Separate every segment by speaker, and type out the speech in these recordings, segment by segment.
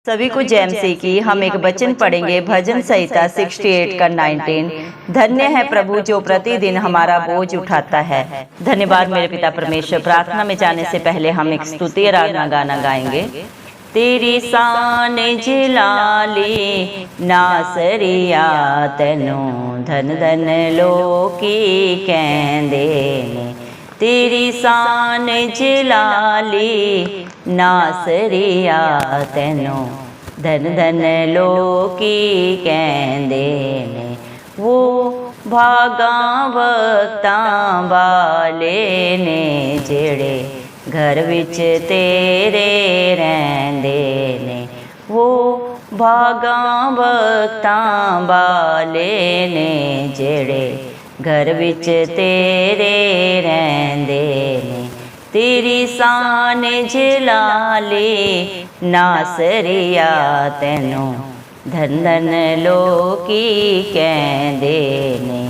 Speaker 1: सभी को जय मसीह की। हम एक वचन पढ़ेंगे भजन संहिता 68 का 19। धन्य है प्रभु जो प्रतिदिन हमारा बोझ उठाता है। धन्यवाद मेरे पिता परमेश्वर। प्रार्थना में जाने से पहले हम एक स्तुति आराधना गाना गाएंगे। तेरी शान जिलाली नासरिया तेनू धन धन लोकी कहंदे ने। तेरी शान जिलाली नासरिया तेनू धन धन लोकी कहंदे ने। वो भागा वक्तां वाले ने जेड़े घर विच तेरे रहिंदे ने। वो भागा वक्तां वाले ने जेड़े घर विच तेरे रहिंदे ने। तेरी शान जलाली नासरिया तेनू धन धन लोकी कहंदे ने।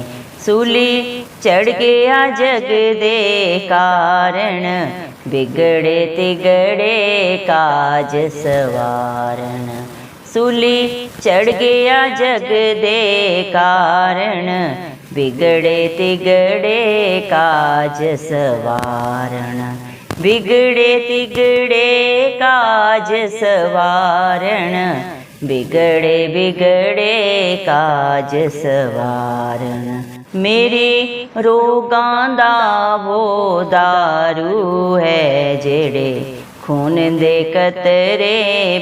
Speaker 1: सूली चढ़ गया जग दे कारण बिगड़े तिगड़े काज सवारण। सूली चढ़ गया जग दे कारण बिगड़े तिगड़े काज सवारण। बिगड़े तिगड़े काज सवारण। बिगड़े बिगड़े काज सवारण। मेरे रोगां दा वो दारू है जेड़े खून दे कतरे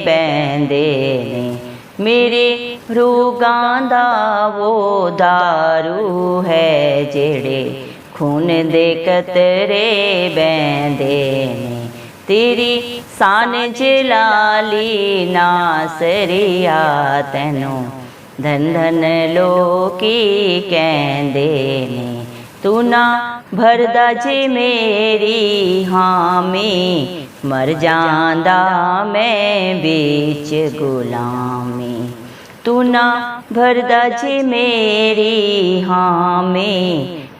Speaker 1: बहंदे ने। मेरे रोगां दा वो दारू है जेड़े खून दे कतरे बहंदे ने। तेरी शान जलाली नासरिया तेनू धन धन लोकी कहंदे ने। तू ना भरदा जे मेरी हामी मर जांदा मैं बीच गुलामी। तू ना भरदा जे मेरी हामी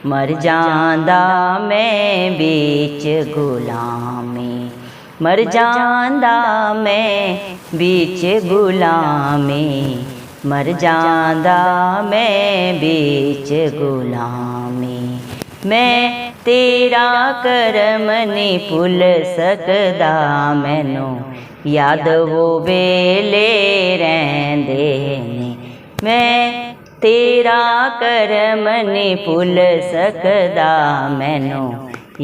Speaker 1: मर जांदा मैं बीच गुलामी। मर जांदा मैं बीच गुलामी। मर जांदा मैं बीच गुलामी। मैं तेरा करम नहीं भुल सकदा मैनू याद वो वेले रहिंदे ने। मैं तेरा करम नहीं भुल सकदा मैनू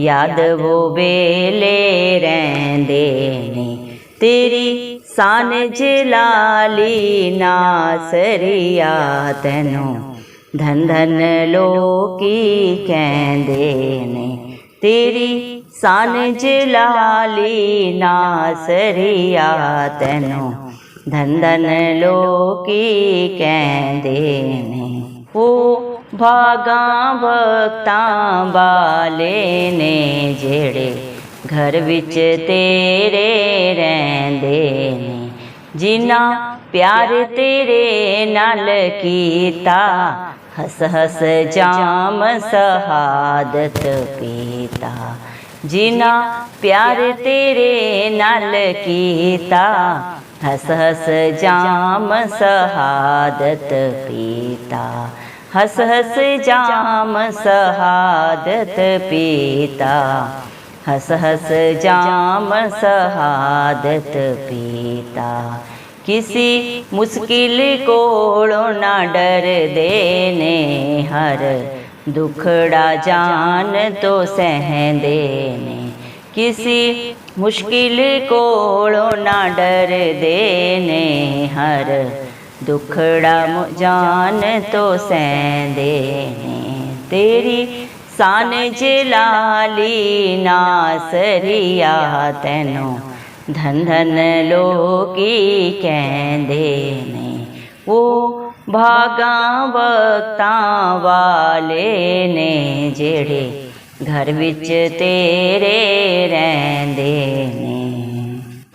Speaker 1: याद वो वेले रहिंदे ने। तेरी शान जलाली नासरिया तेनू धन धन लोकी कहंदे ने। तेरी शान जलाली नासरिया तेनू धन धन लोकी कहंदे ने। वो भागा वक्तां वाले ने जेड़े घर विच तेरे रहिंदे ने। जिन्ना प्यार तेरे नाल कीता हस हस जाम शहादत पीता। जिन्ना प्यार तेरे नाल कीता हस हस जाम शहादत पीता। हस हस जाम शहादत पीता। हस हस जाम शहादत पीता। किसी मुश्किल कोलों ना डर देने हर दुखड़ा जान तो सहंदे ने। किसी मुश्किल कोलों ना डर देने हर दुखड़ा जान तो सहंदे ने। तेरी शान जलाली नासरिया तेनू धन धन लोकी कहंदे ने। वो भागा वक्तां वाले ने जेड़े घर विच तेरे रहिंदे ने।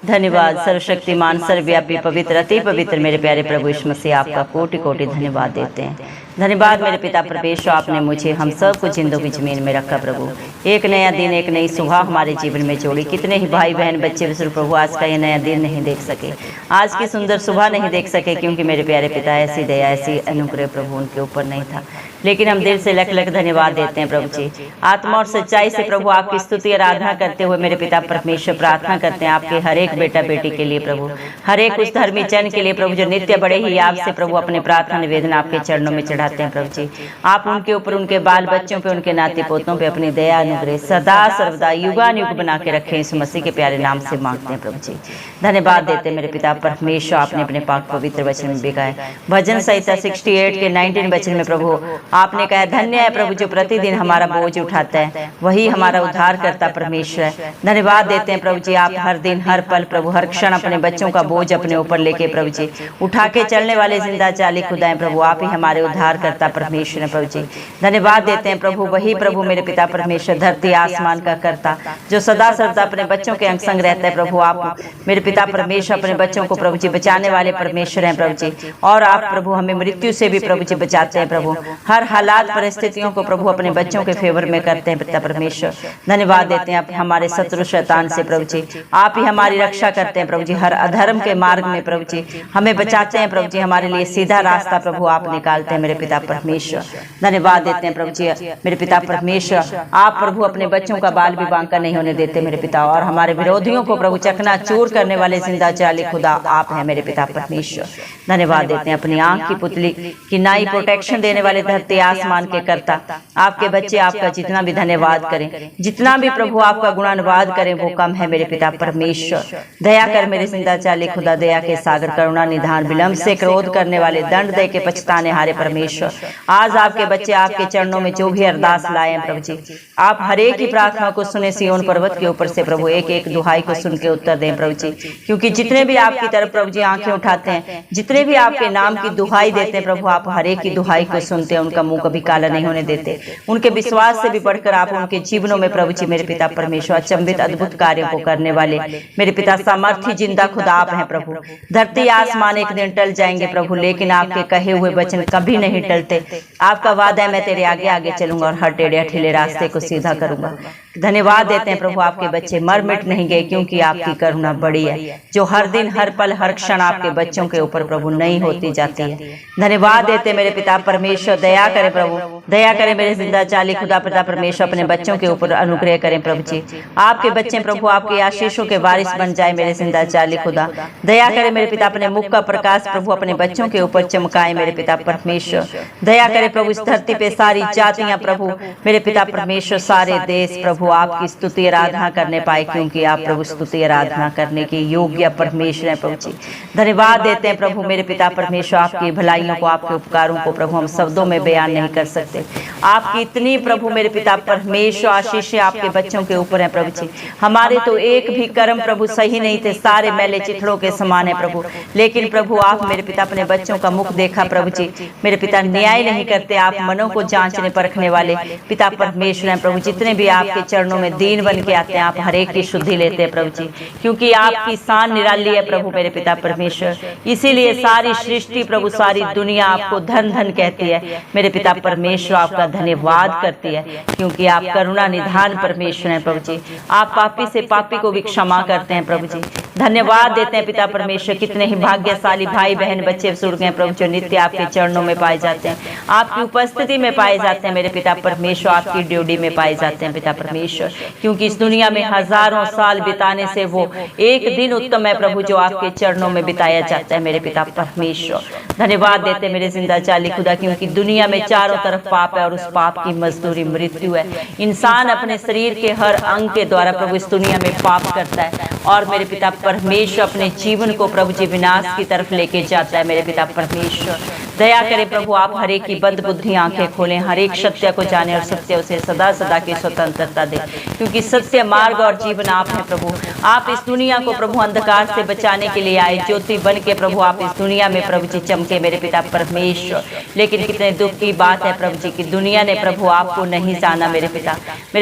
Speaker 1: धन्यवाद सर्वशक्तिमान सर्वव्यापी पवित्र अति पवित्र मेरे प्यारे प्रभु यीशु मसीह, आपका कोटि कोटि धन्यवाद देते हैं। धन्यवाद मेरे पिता परमेश्वर, आपने मुझे हम सब को जिंदों की जमीन में रखा प्रभु। एक नया दिन, एक नई सुबह हमारे जीवन में जोड़ी। कितने ही भाई बहन बच्चे विश्व प्रभु आज का ये नया दिन नहीं देख सके, आज की सुंदर सुबह नहीं देख सके, क्योंकि मेरे प्यारे पिता ऐसी दया ऐसी अनुग्रह प्रभु उनके ऊपर नहीं था। लेकिन हम दिल से लख लख धन्यवाद देते हैं प्रभु जी। आत्मा और सच्चाई से प्रभु आपकी स्तुति आराधना करते हुए मेरे पिता परमेश्वर प्रार्थना करते हैं आपके हर एक बेटा बेटी के लिए प्रभु, हर एक उस धर्मी जन के लिए प्रभु जो नित्य बड़े ही आपसे प्रभु अपने प्रार्थना निवेदन आपके चरणों में चढ़ाते हैं प्रभु जी। आप उनके ऊपर, उनके बाल बच्चों पे, उनके नाती पोतों पे अपनी दया अनुग्रह सदा सर्वदा युगानुयुग बना के रखें, इस मसीह के प्यारे नाम से मांगते हैं प्रभु जी। धन्यवाद देते हैं मेरे पिता परमेश्वर, आपने अपने पाक पवित्र वचन में बिगाए भजन संहिता 68 के 19 वचन में प्रभु आपने कहा, धन्य है प्रभु जो प्रतिदिन हमारा बोझ उठाता है, वही हमारा उद्धार करता परमेश्वर है। धन्यवाद देते हैं प्रभु जी, आप हर दिन हर पल प्रभु हर क्षण अपने बच्चों का बोझ अपने ऊपर लेके प्रभु जी उठा के चलने वाले जिंदा चाली खुदा है प्रभु, आप ही हमारे उद्धार करता परमेश्वर है प्रभु जी। धन्यवाद देते हैं प्रभु, वही प्रभु मेरे पिता परमेश्वर धरती आसमान का करता जो सदा सर्वदा अपने बच्चों के अंग संग रहता है प्रभु। आप मेरे पिता परमेश्वर अपने बच्चों को प्रभु जी बचाने वाले परमेश्वर हैं प्रभु जी, और आप प्रभु हमें मृत्यु से भी प्रभु जी बचाते हैं प्रभु। हर हालात परिस्थितियों को प्रभु अपने बच्चों के फेवर में करते हैं पिता परमेश्वर। धन्यवाद देते हैं आप हमारे शत्रु शैतान से प्रभु जी, आप ही हमारी रक्षा करते हैं प्रभु जी। हर अधर्म के मार्ग में प्रभु जी हमें बचाते हैं प्रभु जी, हमारे लिए सीधा रास्ता प्रभु आप निकालते हैं मेरे पिता परमेश्वर। धन्यवाद देते हैं प्रभु जी मेरे पिता परमेश्वर, आप प्रभु अपने बच्चों का बाल भी बांका नहीं होने देते मेरे पिता, और हमारे विरोधियों को प्रभु चकना चूर करने वाले जिंदा चाली खुदा आप हैं मेरे पिता परमेश्वर। धन्यवाद देते हैं अपनी आंख की पुतली की नाई प्रोटेक्शन देने वाले धरती आसमान के करता आपके बच्चे आपका जितना भी धन्यवाद करें, जितना भी प्रभु आपका गुणानुवाद करें वो कम है मेरे पिता परमेश्वर। दया कर मेरे जिंदा चाली खुदा, दया के सागर करुणा निधान विलंब से क्रोध करने वाले दंड दे के पछताने हारे परमेश्वर। आज आपके बच्चे आपके चरणों में जो भी अरदास लाए हैं प्रभु जी, आप हर एक की प्रार्थना को सुने, सिय्योन पर्वत के ऊपर से प्रभु एक एक दुहाई को सुन के उत्तर दें प्रभु जी, क्योंकि जितने भी आपकी तरफ प्रभु जी आंखें उठाते हैं, जितने भी आपके नाम की दुहाई देते हैं प्रभु, आप हर एक की दुहाई को सुनते हैं, उनका मुंह कभी काला नहीं होने देते। उनके विश्वास से भी बढ़कर आप उनके जीवनों में प्रभु जी मेरे पिता परमेश्वर अचंभित अद्भुत कार्यों को करने वाले मेरे पिता सामर्थी जिंदा खुदा आप हैं प्रभु। धरती आसमान एक दिन टल जाएंगे प्रभु, लेकिन आपके कहे हुए वचन कभी नहीं टलते। आपका वादा है मैं तेरे आगे आगे चलूंगा और हर टेढ़े अठेले रास्ते को सीधा करूंगा। धन्यवाद देते हैं प्रभु, आपके बच्चे मर मिट नहीं गए, क्योंकि आपकी करुणा बड़ी है जो हर दिन हर पल हर क्षण आपके बच्चों के ऊपर प्रभु नई होती जाती है। धन्यवाद देते मेरे पिता परमेश्वर, दया करें प्रभु, दया करें मेरे जिंदा चाली खुदा पिता परमेश्वर, अपने बच्चों के ऊपर अनुग्रह करें प्रभु जी। आपके बच्चे प्रभु आपके आशीषों के वारिस बन जाए मेरे जिंदा चाली खुदा। दया करें मेरे पिता, अपने मुख का प्रकाश प्रभु अपने बच्चों के ऊपर चमकाए मेरे पिता परमेश्वर। दया करें प्रभु, इस धरती पे सारी जातियां प्रभु मेरे पिता परमेश्वर, सारे देश प्रभु आपकी स्तुति आराधना करने पाए, क्योंकि आप प्रभु स्तुति आराधना करने के योग्य परमेश्वर हैं प्रभु जी। धन्यवाद देते हैं प्रभु मेरे पिता परमेश्वर, आपकी भलाइयों को आपके उपकारों को प्रभु हम शब्दों में बयान नहीं कर सकते। आपकी इतनी प्रभु मेरे पिता परमेश्वर आशीषें आपके बच्चों के ऊपर है प्रभु जी। हमारे तो एक भी कर्म प्रभु सही नहीं थे, सारे मैले चिथड़ों के समान है प्रभु, लेकिन प्रभु आप मेरे पिता अपने बच्चों का मुख देखा प्रभु जी मेरे पिता, न्याय नहीं करते, आप मनों को जांचने परखने वाले पिता परमेश्वर हैं प्रभु। जितने भी आपके चरणों में दीन बन के आते हैं, आप हर एक की शुद्धि लेते हैं प्रभु जी, क्योंकि आपकी शान निराली है प्रभु मेरे पिता परमेश्वर। इसीलिए सारी सृष्टि प्रभु, सारी दुनिया आपको धन धन कहती है मेरे पिता परमेश्वर, आपका धन्यवाद करती है, क्योंकि आप करुणा निधान परमेश्वर हैं प्रभु जी। आप पापी से पापी को भी क्षमा करते हैं प्रभु जी। धन्यवाद देते हैं पिता परमेश्वर, कितने ही भाग्यशाली भाई बहन बच्चे बुजुर्ग हैं प्रभु जो नित्य आपके चरणों में पाए जाते हैं, आपकी उपस्थिति में पाए जाते हैं मेरे पिता परमेश्वर, आपकी ड्यूटी में पाए जाते हैं पिता परमेश्वर, क्योंकि इस दुनिया में हजारों साल बिताने से वो एक दिन उत्तम है प्रभु जो आपके चरणों में बिताया जाता है मेरे पिता परमेश्वर। धन्यवाद देते मेरे जिंदा चाली खुदा, क्योंकि दुनिया में चारों तरफ पाप है और उस पाप की मजदूरी मृत्यु है। इंसान अपने शरीर के हर अंग के द्वारा प्रभु इस दुनिया में पाप करता है, और मेरे पिता परमेश्वर अपने जीवन को प्रभु जी विनाश की तरफ लेके जाता है मेरे पिता परमेश्वर। दया करें प्रभु, आप हर एक की बद बुद्धि आंखें खोलें, हर एक सत्य को जाने और सत्य उसे सदा सदा की स्वतंत्रता दें, क्योंकि सत्य मार्ग और जीवन आप हैं प्रभु। आप इस दुनिया को प्रभु अंधकार से बचाने के लिए आए, ज्योति बन के प्रभु आप इस दुनिया में प्रभु जी चमके मेरे पिता परमेश्वर। लेकिन कितने दुख की बात है प्रभु जी की दुनिया ने प्रभु आपको नहीं जाना मेरे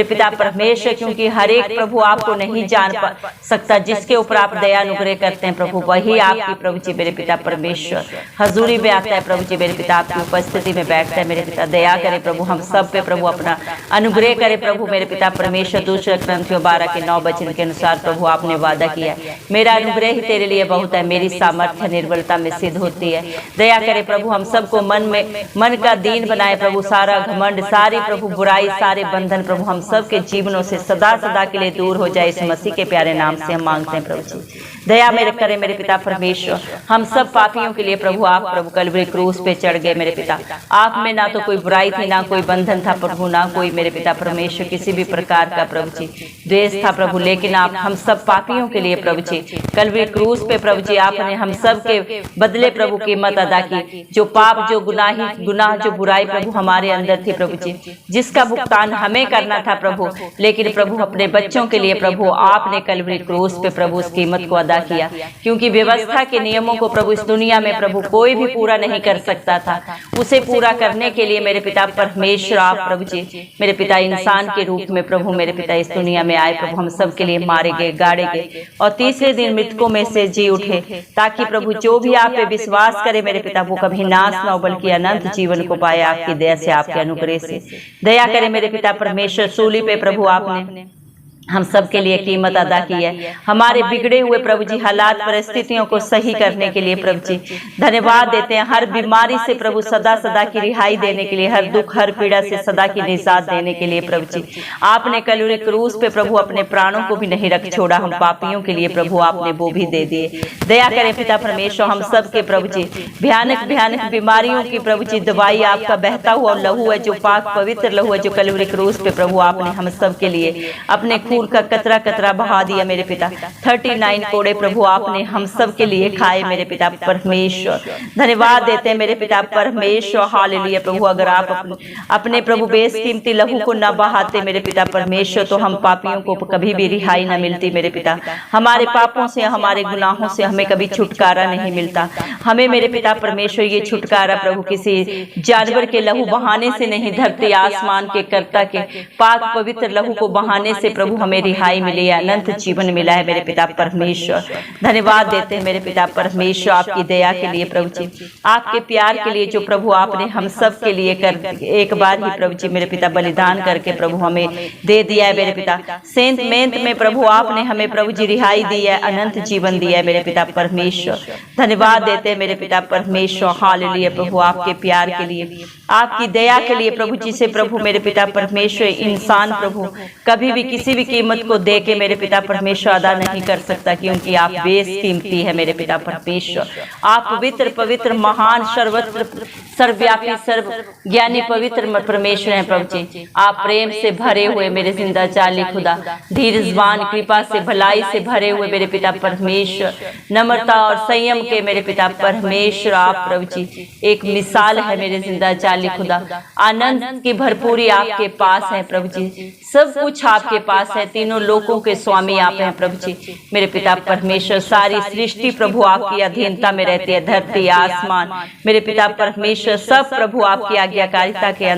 Speaker 1: पिता परमेश्वर, क्योंकि हर एक प्रभु आपको नहीं जान सकता। जिसके ऊपर आप दया अनुग्रह करते हैं प्रभु, वही आपकी प्रभु जी मेरे पिता परमेश्वर हजूरी में आता है प्रभु जी मेरे पिता, आपकी उपस्थिति में बैठता है मेरे पिता। दया करे प्रभु हम सब पे प्रभु, अपना अनुग्रह करे प्रभु मेरे पिता परमेश्वर। दूसरे ग्रंथियों 12:9 वचन के अनुसार प्रभु आपने वादा किया, मेरा अनुग्रह ही तेरे लिए बहुत है, मेरी सामर्थ्य निर्बलता में सिद्ध होती है। दया करे प्रभु हम सबको मन का दीन बनाए प्रभु, सारा घमंड, सारी प्रभु बुराई, सारे बंधन प्रभु हम सब के जीवनों से सदा सदा के लिए दूर हो जाए। इस मसीह के प्यारे नाम से हम मांगते हैं प्रभु जी। दया मेरे करे मेरे पिता परमेश्वर, हम सब पापियों के लिए प्रभु आप प्रभु कलवरी क्रूस पे चढ़ गए मेरे पिता। आप में ना तो कोई बुराई थी, ना कोई बंधन था प्रभु, ना कोई मेरे पिता परमेश्वर किसी भी प्रकार का प्रभु जी द्वेष था प्रभु, लेकिन आप हम सब पापियों के लिए प्रभु जी कलवरी क्रूस पे प्रभु जी आपने हम सब के बदले प्रभु कीमत अदा की। जो पाप, जो गुनाह, जो बुराई प्रभु हमारे अंदर थी प्रभु जी, जिसका भुगतान हमें करना था प्रभु, लेकिन प्रभु अपने बच्चों के लिए प्रभु आपने कलवरी क्रूस पे प्रभु उस कीमत को अदा किया। क्योंकि व्यवस्था के नियमों को प्रभु इस दुनिया में प्रभु कोई भी पूरा नहीं कर सकता था, उसे पूरा करने के लिए मेरे पिता परमेश्वर आप प्रभु जी मेरे पिता इंसान के रूप में प्रभु मेरे पिता इस दुनिया में आए प्रभु, हम सब के लिए मारे गए, गाड़े गए और तीसरे दिन मृतकों में से जी उठे, ताकि प्रभु जो भी आप पे विश्वास करे मेरे पिता वो कभी नाश न हो बल्कि अनंत जीवन को पाए। आपकी दया से, आपके अनुग्रह से दया करे मेरे पिता परमेश्वर। सूली पे प्रभु आपने हम सब के लिए कीमत अदा की है, हमारे बिगड़े हुए प्रभु जी हालात परिस्थितियों को सही करने के लिए प्रभु जी धन्यवाद देते हैं। हर बीमारी से प्रभु सदा सदा की रिहाई देने के लिए, हर दुख हर पीड़ा से सदा की निजात देने के लिए प्रभु जी आपने कलवरी क्रूस पे प्रभु अपने प्राणों को भी नहीं रख छोड़ा। हम पापियों के लिए प्रभु आपने वो भी दे दिए। दया करें पिता परमेश्वर हम सब के प्रभु जी भयानक भयानक बीमारियों की प्रभु जी दवाई आपका बहता हुआ लहू है, जो पाक पवित्र लहू है, जो कलवरी क्रूस पे प्रभु आपने हम सब के लिए अपने खून का कतरा कतरा बहा दिया मेरे पिता। 39 कोड़े प्रभु आपने हम सब के लिए खाए मेरे पिता परमेश्वर। धन्यवाद देते हैं मेरे पिता परमेश्वर, हालेलुया प्रभु। अगर आप अपने प्रभु बेशकीमती लहू को न बहाते मेरे पिता परमेश्वर, तो हम पापियों को कभी भी रिहाई न मिलती मेरे पिता। हमारे पापों से, हमारे गुनाहों से हमें कभी छुटकारा नहीं मिलता। हमें मेरे पिता परमेश्वर ये छुटकारा प्रभु किसी जानवर के लहू बहाने से नहीं, धरती आसमान के कर्ता के पाक पवित्र लहू को बहाने से प्रभु हमें रिहाई मिली है, अनंत जीवन मिला है मेरे पिता परमेश्वर। धन्यवाद देते हैं मेरे पिता परमेश्वर आपकी दया के लिए प्रभु जी, आपके प्यार के लिए जो प्रभु आपने हम सब के लिए कर एक बार ही प्रभु जी मेरे पिता बलिदान करके प्रभु हमें दे दिया है मेरे पिता। सेंत मेंत में प्रभु आपने हमें प्रभु जी रिहाई दी है, अनंत जीवन दिया है मेरे पिता परमेश्वर। धन्यवाद देते हैं मेरे पिता परमेश्वर, हालेलुया प्रभु आपके प्यार के लिए, आपकी दया के लिए प्रभु जी से प्रभु मेरे पिता परमेश्वर इंसान प्रभु कभी भी किसी भी कीमत को दे के मेरे पिता परमेश्वर अदा नहीं कर सकता, क्योंकि आप बेशकीमती है मेरे पिता परमेश्वर। आप पवित्र पवित्र महान सर्वत्र सर्वव्यापी सर्व ज्ञानी पवित्र परमेश्वर हैं प्रभु जी। आप प्रेम से भरे हुए मेरे जिंदा जाली खुदा, धीरजवान कृपा से भलाई से भरे हुए मेरे पिता परमेश्वर, नम्रता और संयम के मेरे पिता परमेश्वर आप प्रभु जी एक मिसाल है मेरे जिंदा जाली खुदा। आनंद की भरपूरी आपके पास है प्रभु जी, सब कुछ आपके पास है। तीनों लोकों के स्वामी आप हैं प्रभु जी मेरे पिता परमेश्वर। सारी सृष्टि प्रभु आपकी अधीनता में रहती है, धरती आसमान मेरे पिता परमेश्वर सब प्रभु आपकी आज्ञाकारिता के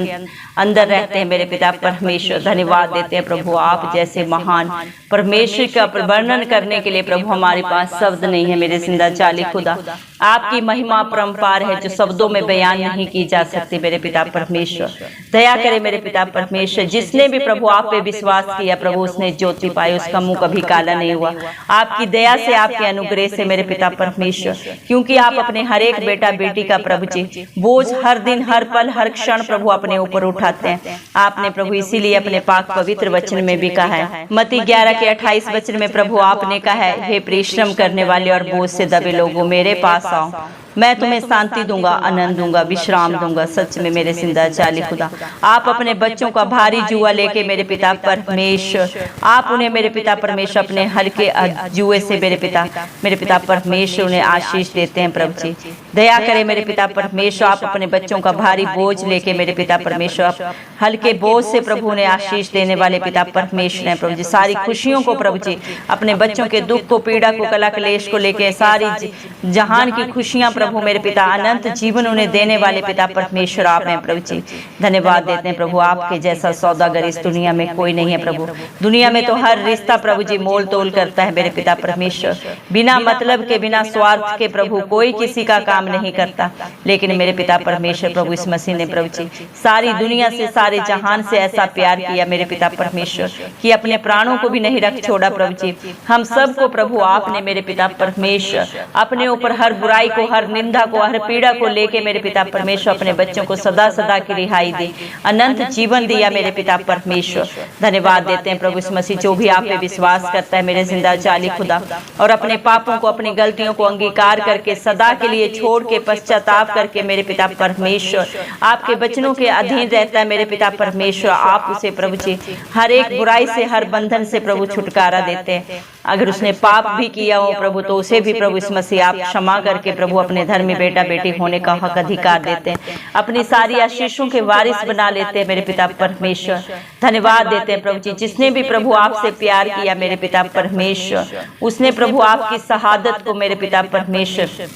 Speaker 1: अंदर रहते हैं मेरे पिता परमेश्वर। धन्यवाद देते हैं प्रभु, आप जैसे महान परमेश्वर का वर्णन करने के लिए प्रभु हमारे पास शब्द नहीं है मेरे जिंदा जाली खुदा। आपकी महिमा परम्पार है जो शब्दों में बयान नहीं की जा सकती मेरे पिता परमेश्वर। दया करे मेरे पिता परमेश्वर, जिसने भी प्रभु आप पे विश्वास किया प्रभु उसने ज्योति पाई, उसका मुंह कभी काला नहीं हुआ। आपकी दया से, आपके अनुग्रह से मेरे पिता परमेश्वर, क्योंकि आप अपने हर एक बेटा बेटी का प्रभु जी बोझ हर दिन हर पल हर क्षण प्रभु अपने ऊपर उठाते हैं। आपने प्रभु इसीलिए अपने पाक पवित्र वचन में भी कहा है, मत्ती 11:28 वचन में प्रभु आपने कहा है, हे परिश्रम करने वाले और बोझ से दबे लोगों मेरे पास आओ मैं तुम्हें शांति दूंगा, आनंद दूंगा, विश्राम दूंगा। सच में मेरे जिंदा जाली खुदा, आप अपने बच्चों का भारी जुआ लेके मेरे पिता परमेश्वर, आप उन्हें मेरे पिता परमेश्वर अपने हल्के जुए से मेरे पिता परमेश्वर उन्हें आशीष देते हैं। प्रभु जी दया करें मेरे पिता परमेश्वर, आप अपने बच्चों का भारी बोझ लेके मेरे पिता परमेश्वर हल्के बोझ से प्रभु ने आशीष देने वाले पिता परमेश्वर हैं। प्रभु जी सारी खुशियों को प्रभु जी, अपने बच्चों के दुख को, पीड़ा को, कला क्लेश को लेके सारी जहान की खुशियां प्रभु मेरे पिता, अनंत जीवन उन्हें देने वाले पिता परमेश्वर आप हैं। प्रभु जी धन्यवाद देते हैं प्रभु, आपके जैसा सौदागर इस दुनिया में कोई नहीं है। प्रभु दुनिया में तो हर रिश्ता प्रभु जी मोल तोल करता है मेरे पिता परमेश्वर, बिना मतलब के, बिना स्वार्थ के प्रभु कोई किसी का काम नहीं करता। लेकिन मेरे पिता परमेश्वर प्रभु इस मसीह ने प्रभु जी सारी दुनिया से, सारे जहान से ऐसा प्यार किया मेरे पिता परमेश्वर कि अपने प्राणों को भी नहीं रख छोड़ा। प्रभु जी हम सबको प्रभु आपने मेरे पिता परमेश्वर अपने ऊपर हर बुराई को, हर निंदा को, हर पीड़ा को लेके मेरे पिता परमेश्वर अपने बच्चों को सदा सदा की रिहाई दी, अनंत जीवन दिया मेरे पिता परमेश्वर। धन्यवाद देते हैं प्रभु इस मसीह, जो भी आप पे विश्वास करता है मेरे जिंदा जाली खुदा, और अपने पापों को, अपनी गलतियों को अंगीकार करके सदा के लिए छोड़ के पश्चाताप करके मेरे पिता परमेश्वर आपके वचनों के अधीन रहता है मेरे पिता परमेश्वर, आप उसे प्रभु जी हर एक बुराई से, हर बंधन से प्रभु छुटकारा देते हैं। अगर उसने पाप भी किया हो प्रभु तो उसे भी प्रभु इस मसीह आप क्षमा करके प्रभु अपने धर्मी बेटा बेटी होने का हक अधिकार देते हैं, अपनी सारी आशीषों के वारिस बना लेते हैं मेरे पिता परमेश्वर। धन्यवाद देते हैं प्रभु जी, जिसने भी प्रभु आपसे प्यार किया मेरे पिता परमेश्वर, उसने प्रभु आपकी शहादत को मेरे पिता परमेश्वर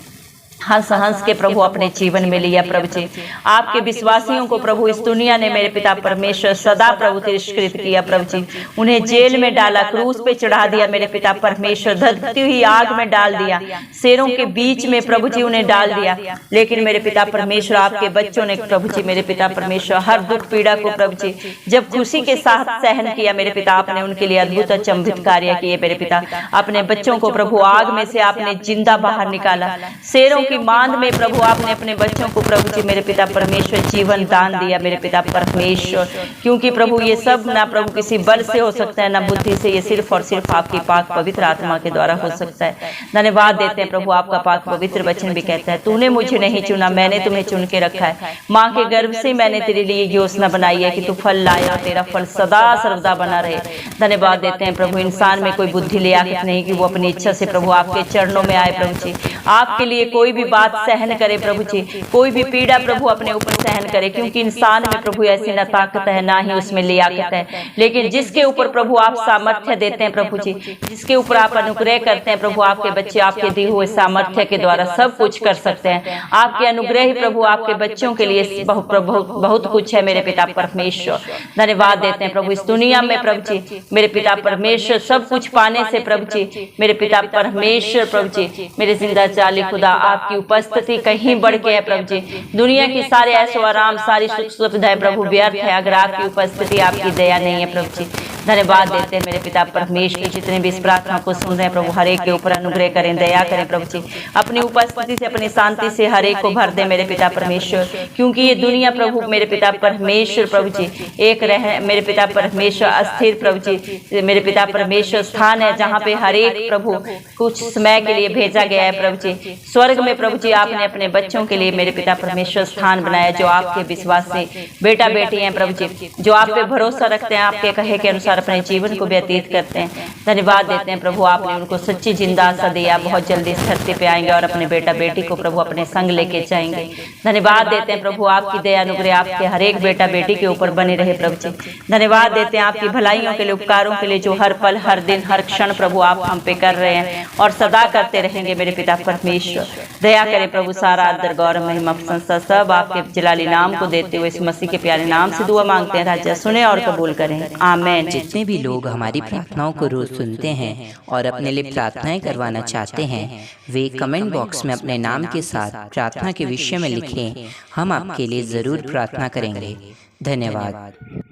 Speaker 1: हंस हंस के प्रभु अपने जीवन में लिया। प्रभु जी आपके विश्वासियों को प्रभु इस दुनिया ने मेरे पिता परमेश्वर सदा प्रभु तिरस्कृत किया। प्रभु जी उन्हें जेल में डाला, क्रूस पे चढ़ा दिया मेरे पिता परमेश्वर, धधकती हुई आग में डाल दिया, शेरों के बीच में प्रभु जी उन्हें डाल दिया। लेकिन मेरे पिता परमेश्वर आपके बच्चों ने प्रभु जी मेरे पिता परमेश्वर हर दुख पीड़ा को प्रभु जी जब खुशी के साथ सहन किया मेरे पिता, आपने उनके लिए अद्भुत अचंभित कार्य किए मेरे पिता। अपने बच्चों को प्रभु आग में से आपने जिंदा बाहर निकाला, शेरों की मांद में प्रभु आपने अपने बच्चों को प्रभु जी मेरे पिता परमेश्वर जीवन दान दिया मेरे पिता परमेश्वर, क्योंकि प्रभु ये सब ना प्रभु किसी बल से हो सकता है, ना बुद्धि से, ये सिर्फ और सिर्फ आपकी पाक पवित्र आत्मा के द्वारा हो सकता है। धन्यवाद देते हैं प्रभु, आपका पाक पवित्र वचन भी कहता है तूने मुझे नहीं चुना, मैंने तुम्हें चुन के रखा है, माँ के गर्भ से मैंने तेरे लिए योजना बनाई है कि तू फल लाया, तेरा फल सदा सर्वदा बना रहे। धन्यवाद देते हैं प्रभु, इंसान में कोई बुद्धि लियाकत नहीं कि वो अपनी इच्छा से प्रभु आपके चरणों में आए प्रभु जी, आपके लिए कोई भी बात सहन करे प्रभु जी, कोई भी पीड़ा प्रभु अपने ऊपर सहन करे, क्योंकि इंसान में प्रभु ऐसी न ताकत है ना ही उसमें लियाकत है। लेकिन जिसके ऊपर प्रभु आप सामर्थ्य देते हैं प्रभु जी, जिसके ऊपर आप अनुग्रह करते हैं प्रभु, आपके बच्चे आपके दिए हुए सामर्थ्य के द्वारा सब कुछ कर सकते हैं। आपके अनुग्रह ही प्रभु आपके बच्चों के लिए बहुत कुछ है मेरे पिता परमेश्वर। धन्यवाद देते हैं प्रभु, इस दुनिया में प्रभु जी मेरे पिता परमेश्वर सब कुछ पाने से प्रभु जी मेरे पिता परमेश्वर प्रभु जी मेरे जिंदा जाली खुदा आपकी उपस्थिति कहीं बढ़ के है प्रभु जी। दुनिया की सारे ऐशो आराम, सारी सुख सुविधाएं प्रभु व्यर्थ है अगर आपकी उपस्थिति, आपकी दया नहीं है प्रभु जी। धन्यवाद देते हैं मेरे पिता परमेश्वर, जितने भी इस प्रार्थना को सुन रहे हैं प्रभु हर एक के ऊपर अनुग्रह करें, दया करें प्रभु जी, अपनी उपस्थिति से, अपनी शांति से हर एक को भर दे मेरे पिता परमेश्वर, क्योंकि ये दुनिया प्रभु मेरे पिता परमेश्वर प्रभु जी एक रहे मेरे पिता परमेश्वर अस्थिर प्रभु जी मेरे पिता परमेश्वर स्थान है जहाँ पे हर एक प्रभु कुछ समय के लिए भेजा गया है प्रभु जी। स्वर्ग में प्रभु जी आपने अपने बच्चों के लिए मेरे पिता परमेश्वर स्थान बनाया, जो आपके विश्वास से बेटा बेटी हैं प्रभु जी, जो आप पे भरोसा रखते हैं, आपके कहे के अनुसार अपने जीवन को व्यतीत करते हैं। धन्यवाद देते हैं प्रभु, आपने उनको सच्ची जिंदा आशा दिया, बहुत जल्दी इस धरती पे आएंगे और अपने बेटा बेटी को प्रभु अपने संग लेके जाएंगे। धन्यवाद देते हैं प्रभु, आपकी दया अनुग्रह आपके हर एक बेटा बेटी के ऊपर बने रहे प्रभु जी। धन्यवाद देते हैं आपकी भलाइयों के लिए, उपकारों के लिए, जो हर पल, हर दिन, हर क्षण प्रभु आप हम पे कर रहे हैं और सदा करते रहेंगे मेरे पिता परमेश्वर। दया करें प्रभु, सारा आदर गौरव महिमा प्रशंसा सब आपके जलाली नाम को देते हुए इस मसीह के प्यारे नाम से दुआ मांगते हैं, राजा सुने और कबूल करें, आमीन।
Speaker 2: जितने भी लोग हमारी प्रार्थनाओं को रोज सुनते हैं और अपने लिए प्रार्थनाएं करवाना चाहते हैं, वे कमेंट बॉक्स में अपने नाम के साथ प्रार्थना के विषय में लिखें, हम आपके लिए जरूर प्रार्थना करेंगे। धन्यवाद।